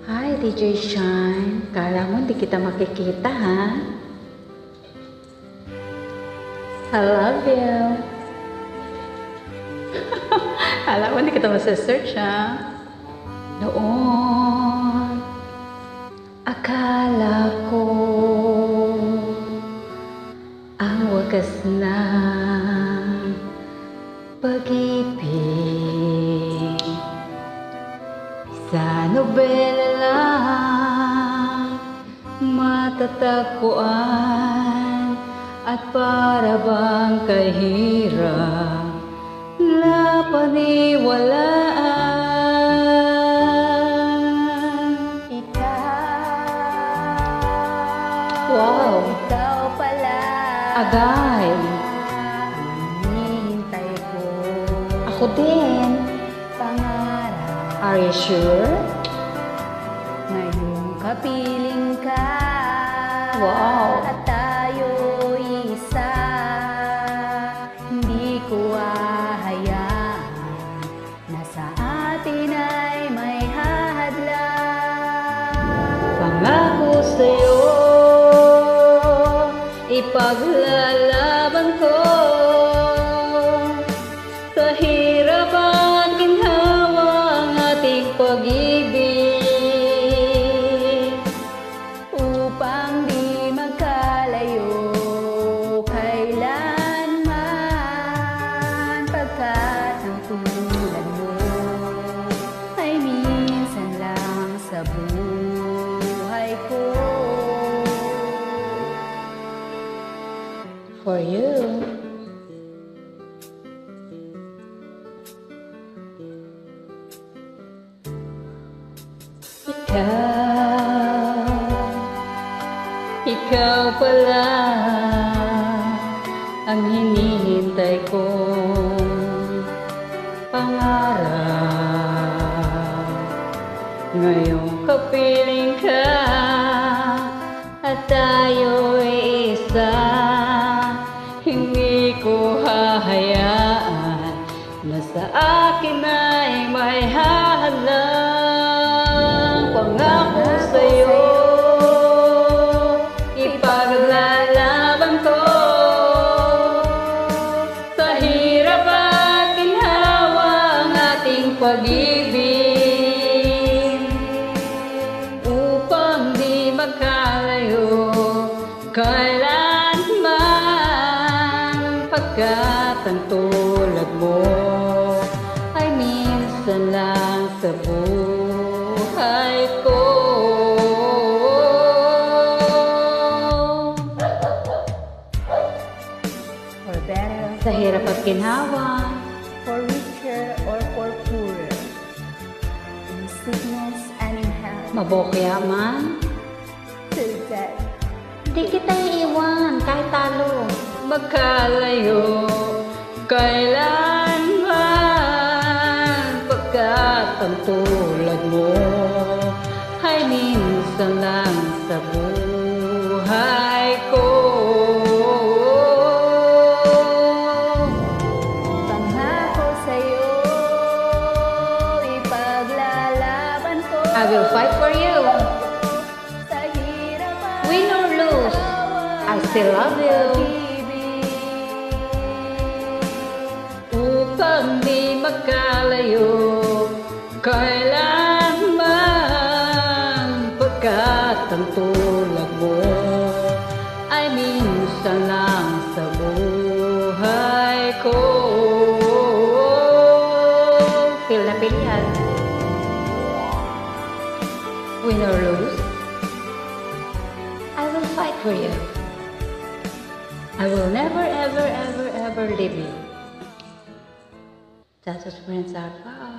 Hi, DJ Shine. Kala mo hindi kita makikita, ha? I love you. Kala mo hindi kita masasearch, ha? Noon, akala ko ang wakas na pag-ibig sa nobela lang matatagpuan at para bang kahirap na paniwalaan. Wow! Ikaw pala Agay! hinihintay ko. Ako din! Pangarap Are you sure? ngayong kapiling ka. Wow! At tayo'y isa. Hindi ko hahayaan na sa atin ay may hahadlang. Pangako sa'yo, ipaglalaban ko sa hirap at ginhawa ang ating pag-ibig, Upang di magkalayo kailanman, pagkat ang tulad mo ay minsan lang sa buhay ko. for you. Ikaw pala ang hinihintay kong pangarap. Ngayong kapiling ka at tayo'y isa, hindi ko hahayaan na sa akin ay may hahalang. Pangako sa'yo, ipaglalaban ko sa hirap at ginhawa ang ating pag-ibig, upang di magkalayo kailanman, pagkat ang tulad mo ay minsan lang sa buhay ko. For better, Sa hirap at ginhawa, for richer, or for poorer, in sickness and in health, mabokya man, till death. di kita iiwan kahit talo. Magkalayo kailanman, pagkat ang tulad mo ay minsan lang sa buhay ko. Pangako sa'yo, ipaglalaban ko. I will fight for you. Sa hirap at Win or lose, I still love you. Upang di magkalayo kailanman, pagkat ang tulad mo ay minsan lang sa buhay ko. Feel na feel yan. Win or lose, I will fight for you. I will never, ever, ever, ever leave you. That's what friends are about.